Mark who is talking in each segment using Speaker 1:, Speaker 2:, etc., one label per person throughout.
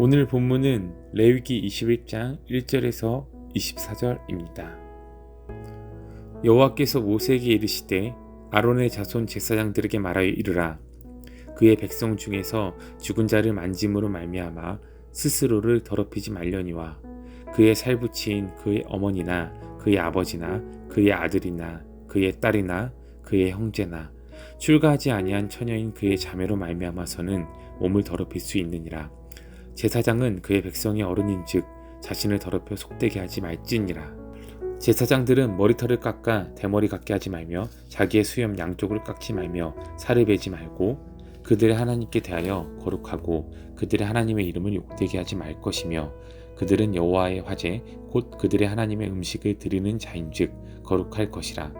Speaker 1: 오늘 본문은 레위기 21장 1절에서 24절입니다. 여호와께서 모세에게 이르시되 아론의 자손 제사장들에게 말하여 이르라. 그의 백성 중에서 죽은 자를 만짐으로 말미암아 스스로를 더럽히지 말려니와 그의 살부치인 그의 어머니나 그의 아버지나 그의 아들이나 그의 딸이나 그의 형제나 출가하지 아니한 처녀인 그의 자매로 말미암아서는 몸을 더럽힐 수 있느니라. 제사장은 그의 백성의 어른인즉 자신을 더럽혀 속되게 하지 말지니라. 제사장들은 머리털을 깎아 대머리 같게 하지 말며 자기의 수염 양쪽을 깎지 말며 살을 베지 말고 그들의 하나님께 대하여 거룩하고 그들의 하나님의 이름을 욕되게 하지 말 것이며 그들은 여호와의 화제 곧 그들의 하나님의 음식을 드리는 자인즉 거룩할 것이라.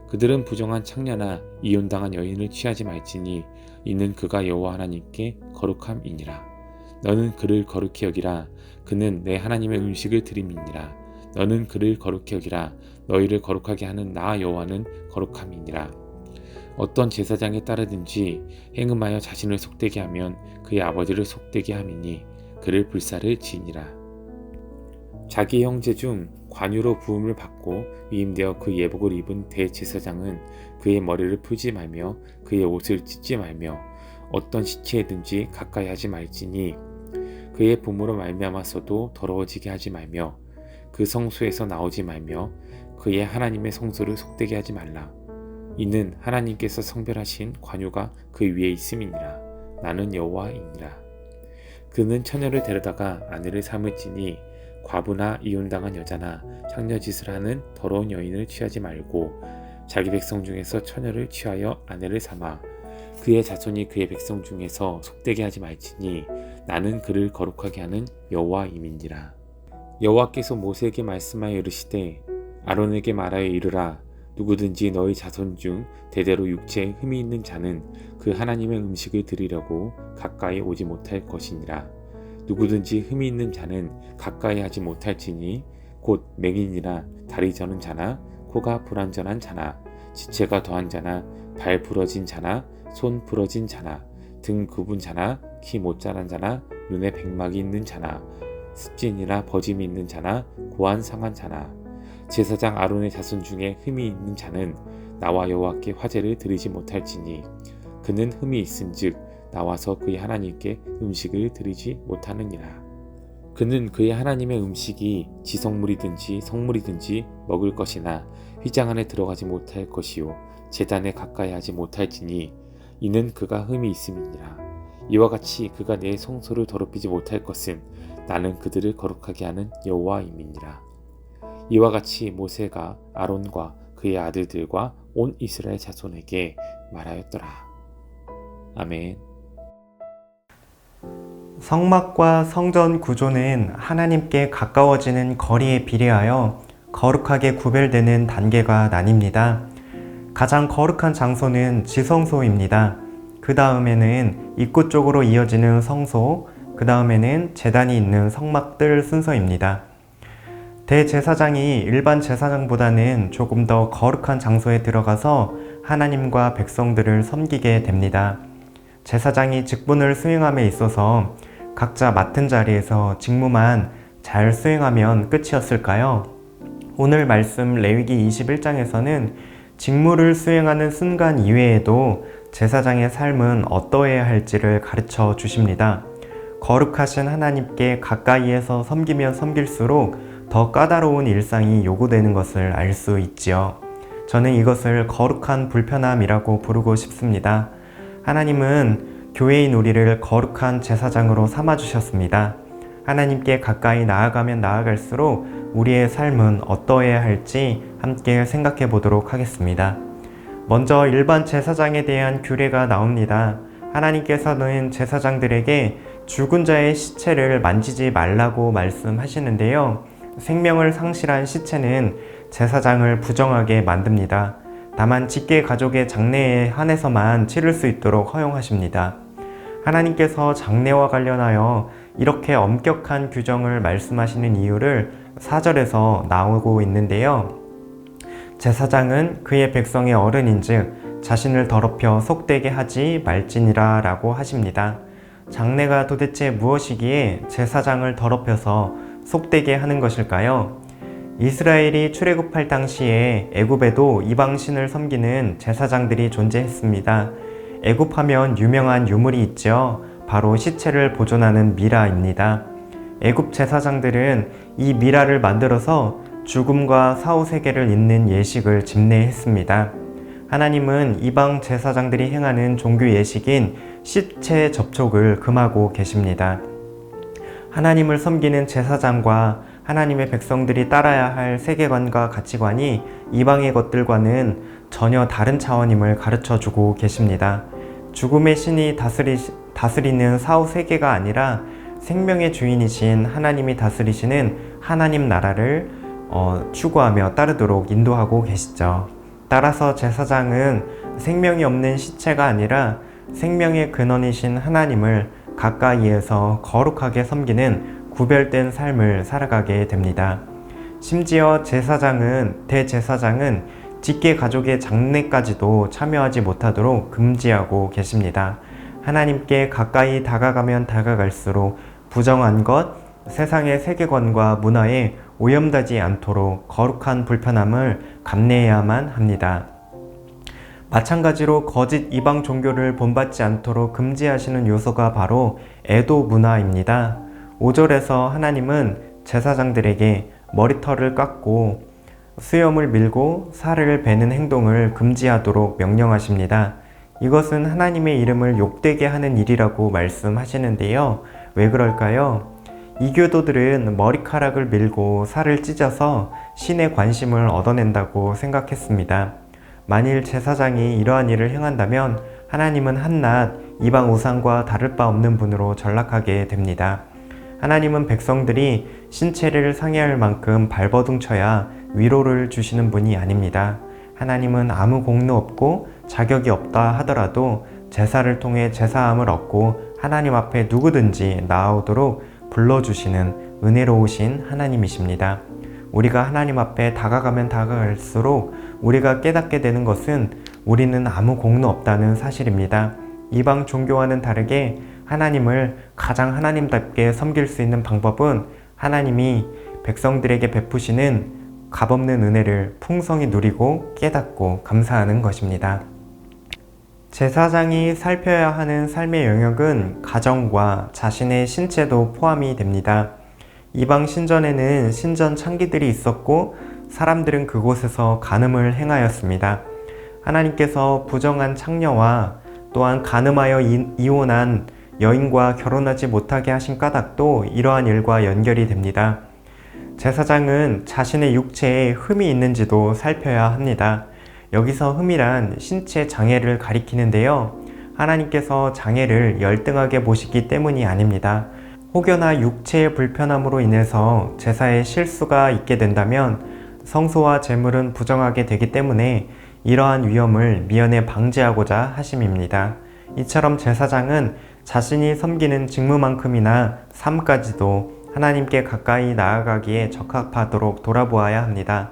Speaker 1: 그들은 부정한 창녀나 이혼당한 여인을 취하지 말지니 이는 그가 여호와 하나님께 거룩함이니라. 너는 그를 거룩히 여기라. 그는 내 하나님의 음식을 드림이니라. 너는 그를 거룩히 여기라. 너희를 거룩하게 하는 나 여호와는 거룩함이니라. 어떤 제사장에 따르든지 행음하여 자신을 속되게 하면 그의 아버지를 속되게 함이니 그를 불사를 지니라. 자기 형제 중 관유로 부음을 받고 위임되어 그 예복을 입은 대제사장은 그의 머리를 풀지 말며 그의 옷을 찢지 말며 어떤 시체에든지 가까이 하지 말지니 그의 부모로 말미암아서도 더러워지게 하지 말며 그 성소에서 나오지 말며 그의 하나님의 성소를 속되게 하지 말라. 이는 하나님께서 성별하신 관유가 그 위에 있음이니라. 나는 여호와이니라. 그는 처녀를 데려다가 아내를 삼을지니 과부나 이혼당한 여자나 창녀짓을 하는 더러운 여인을 취하지 말고 자기 백성 중에서 처녀를 취하여 아내를 삼아 그의 자손이 그의 백성 중에서 속되게 하지 말지니 나는 그를 거룩하게 하는 여호와임이니라. 여호와께서 모세에게 말씀하여 이르시되 아론에게 말하여 이르라. 누구든지 너희 자손 중 대대로 육체에 흠이 있는 자는 그 하나님의 음식을 드리려고 가까이 오지 못할 것이니라. 누구든지 흠이 있는 자는 가까이 하지 못할지니 곧 맹인이나 다리 저는 자나 코가 불완전한 자나 지체가 더한 자나 발 부러진 자나 손 부러진 자나 등 굽은 자나 키 못 자란 자나 눈에 백막이 있는 자나 습진이나 버짐이 있는 자나 고안 상한 자나 제사장 아론의 자손 중에 흠이 있는 자는 나와 여호와께 화제를 드리지 못할지니 그는 흠이 있은즉 나와서 그의 하나님께 음식을 드리지 못하느니라. 그는 그의 하나님의 음식이 지성물이든지 성물이든지 먹을 것이나 휘장 안에 들어가지 못할 것이요 제단에 가까이 하지 못할지니 이는 그가 흠이 있음이니라. 이와 같이 그가 내 성소를 더럽히지 못할 것은 나는 그들을 거룩하게 하는 여호와임이니라. 이와 같이 모세가 아론과 그의 아들들과 온 이스라엘 자손에게 말하였더라. 아멘.
Speaker 2: 성막과 성전 구조는 하나님께 가까워지는 거리에 비례하여 거룩하게 구별되는 단계가 나뉩니다. 가장 거룩한 장소는 지성소입니다. 그 다음에는 입구 쪽으로 이어지는 성소, 그 다음에는 제단이 있는 성막들 순서입니다. 대제사장이 일반 제사장보다는 조금 더 거룩한 장소에 들어가서 하나님과 백성들을 섬기게 됩니다. 제사장이 직분을 수행함에 있어서 각자 맡은 자리에서 직무만 잘 수행하면 끝이었을까요? 오늘 말씀 레위기 21장에서는 직무를 수행하는 순간 이외에도 제사장의 삶은 어떠해야 할지를 가르쳐 주십니다. 거룩하신 하나님께 가까이에서 섬기면 섬길수록 더 까다로운 일상이 요구되는 것을 알 수 있지요. 저는 이것을 거룩한 불편함이라고 부르고 싶습니다. 하나님은 교회인 우리를 거룩한 제사장으로 삼아주셨습니다. 하나님께 가까이 나아가면 나아갈수록 우리의 삶은 어떠해야 할지 함께 생각해 보도록 하겠습니다. 먼저 일반 제사장에 대한 규례가 나옵니다. 하나님께서는 제사장들에게 죽은 자의 시체를 만지지 말라고 말씀하시는데요. 생명을 상실한 시체는 제사장을 부정하게 만듭니다. 다만 직계 가족의 장례에 한해서만 치를 수 있도록 허용하십니다. 하나님께서 장례와 관련하여 이렇게 엄격한 규정을 말씀하시는 이유를 4절에서 나오고 있는데요. 제사장은 그의 백성의 어른인즉 자신을 더럽혀 속되게 하지 말지니라 라고 하십니다. 장례가 도대체 무엇이기에 제사장을 더럽혀서 속되게 하는 것일까요? 이스라엘이 출애굽할 당시에 애굽에도 이방신을 섬기는 제사장들이 존재했습니다. 애굽하면 유명한 유물이 있죠. 바로 시체를 보존하는 미라입니다. 애굽 제사장들은 이 미라를 만들어서 죽음과 사후세계를 잇는 예식을 집례했습니다. 하나님은 이방 제사장들이 행하는 종교 예식인 시체 접촉을 금하고 계십니다. 하나님을 섬기는 제사장과 하나님의 백성들이 따라야 할 세계관과 가치관이 이방의 것들과는 전혀 다른 차원임을 가르쳐 주고 계십니다. 죽음의 신이 다스리는 사후 세계가 아니라 생명의 주인이신 하나님이 다스리시는 하나님 나라를 추구하며 따르도록 인도하고 계시죠. 따라서 제사장은 생명이 없는 시체가 아니라 생명의 근원이신 하나님을 가까이에서 거룩하게 섬기는 구별된 삶을 살아가게 됩니다. 심지어 대제사장은 직계 가족의 장례까지도 참여하지 못하도록 금지하고 계십니다. 하나님께 가까이 다가가면 다가갈수록 부정한 것, 세상의 세계관과 문화에 오염되지 않도록 거룩한 불편함을 감내해야만 합니다. 마찬가지로 거짓 이방 종교를 본받지 않도록 금지하시는 요소가 바로 애도 문화입니다. 5절에서 하나님은 제사장들에게 머리털을 깎고 수염을 밀고 살을 베는 행동을 금지하도록 명령하십니다. 이것은 하나님의 이름을 욕되게 하는 일이라고 말씀하시는데요. 왜 그럴까요? 이교도들은 머리카락을 밀고 살을 찢어서 신의 관심을 얻어낸다고 생각했습니다. 만일 제사장이 이러한 일을 행한다면 하나님은 한낱 이방 우상과 다를 바 없는 분으로 전락하게 됩니다. 하나님은 백성들이 신체를 상해할 만큼 발버둥 쳐야 위로를 주시는 분이 아닙니다. 하나님은 아무 공로 없고 자격이 없다 하더라도 제사를 통해 제사함을 얻고 하나님 앞에 누구든지 나아오도록 불러주시는 은혜로우신 하나님이십니다. 우리가 하나님 앞에 다가가면 다가갈수록 우리가 깨닫게 되는 것은 우리는 아무 공로 없다는 사실입니다. 이방 종교와는 다르게 하나님을 가장 하나님답게 섬길 수 있는 방법은 하나님이 백성들에게 베푸시는 값없는 은혜를 풍성히 누리고 깨닫고 감사하는 것입니다. 제사장이 살펴야 하는 삶의 영역은 가정과 자신의 신체도 포함이 됩니다. 이방 신전에는 신전 창기들이 있었고 사람들은 그곳에서 간음을 행하였습니다. 하나님께서 부정한 창녀와 또한 간음하여 이혼한 여인과 결혼하지 못하게 하신 까닭도 이러한 일과 연결이 됩니다. 제사장은 자신의 육체에 흠이 있는지도 살펴야 합니다. 여기서 흠이란 신체 장애를 가리키는데요. 하나님께서 장애를 열등하게 보시기 때문이 아닙니다. 혹여나 육체의 불편함으로 인해서 제사에 실수가 있게 된다면 성소와 제물은 부정하게 되기 때문에 이러한 위험을 미연에 방지하고자 하심입니다. 이처럼 제사장은 자신이 섬기는 직무만큼이나 삶까지도 하나님께 가까이 나아가기에 적합하도록 돌아보아야 합니다.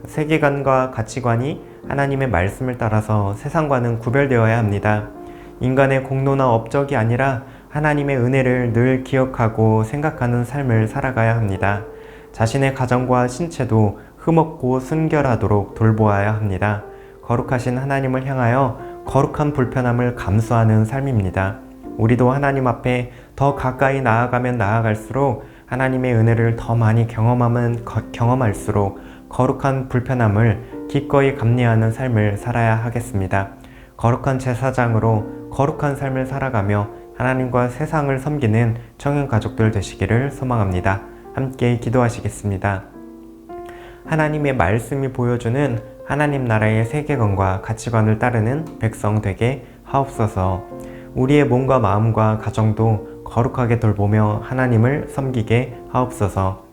Speaker 2: 세계관과 가치관이 하나님의 말씀을 따라서 세상과는 구별되어야 합니다. 인간의 공로나 업적이 아니라 하나님의 은혜를 늘 기억하고 생각하는 삶을 살아가야 합니다. 자신의 가정과 신체도 흠없고 순결하도록 돌보아야 합니다. 거룩하신 하나님을 향하여 거룩한 불편함을 감수하는 삶입니다. 우리도 하나님 앞에 더 가까이 나아가면 나아갈수록 하나님의 은혜를 더 많이 경험할수록 거룩한 불편함을 기꺼이 감내하는 삶을 살아야 하겠습니다. 거룩한 제사장으로 거룩한 삶을 살아가며 하나님과 세상을 섬기는 청년 가족들 되시기를 소망합니다. 함께 기도하시겠습니다. 하나님의 말씀이 보여주는 하나님 나라의 세계관과 가치관을 따르는 백성 되게 하옵소서. 우리의 몸과 마음과 가정도 거룩하게 돌보며 하나님을 섬기게 하옵소서.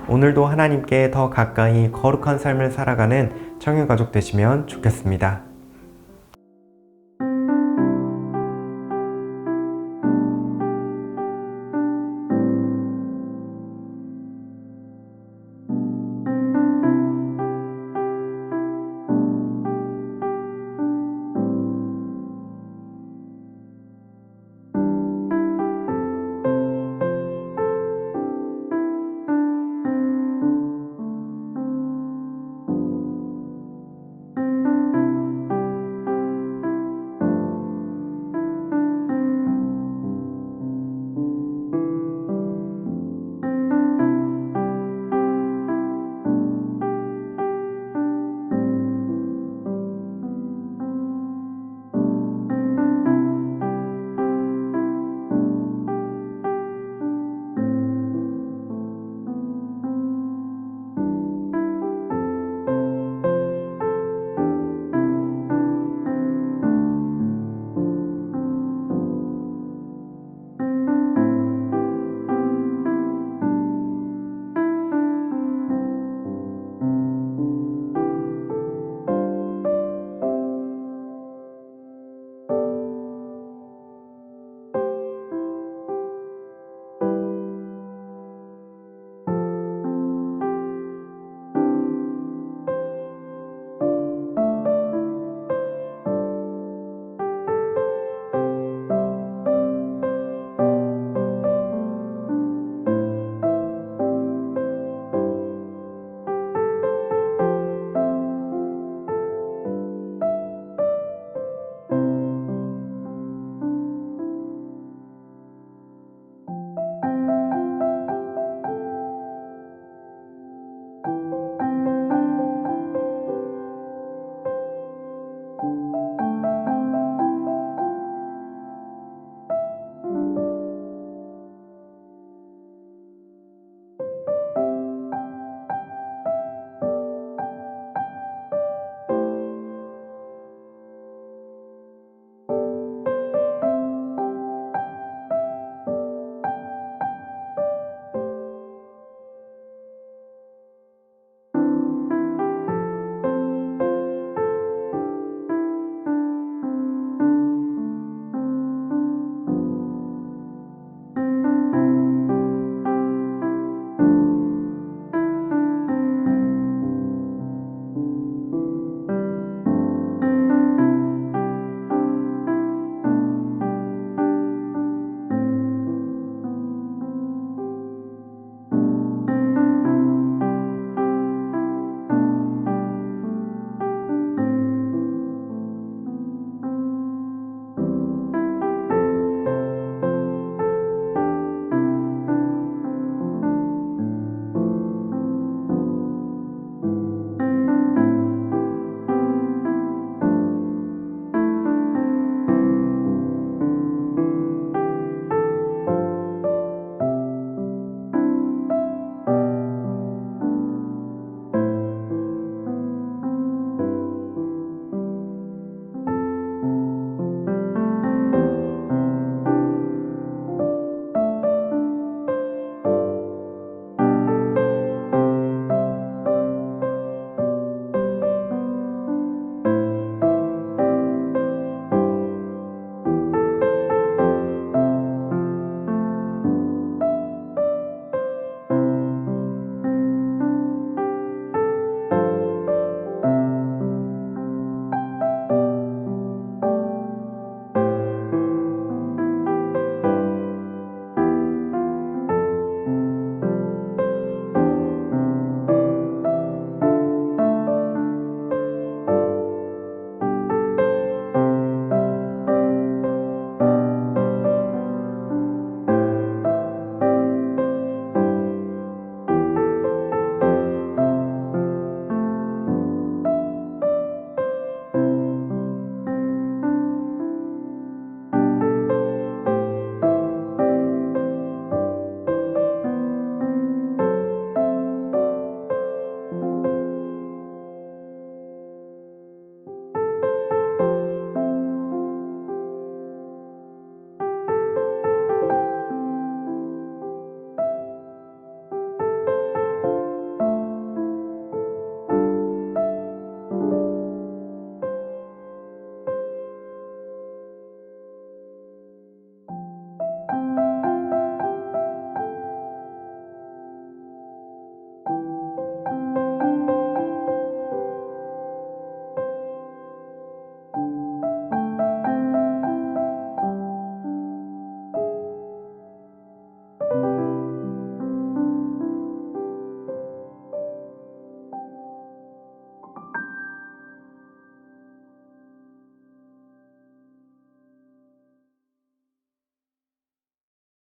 Speaker 2: 오늘도 하나님께 더 가까이 거룩한 삶을 살아가는 청년 가족 되시면 좋겠습니다.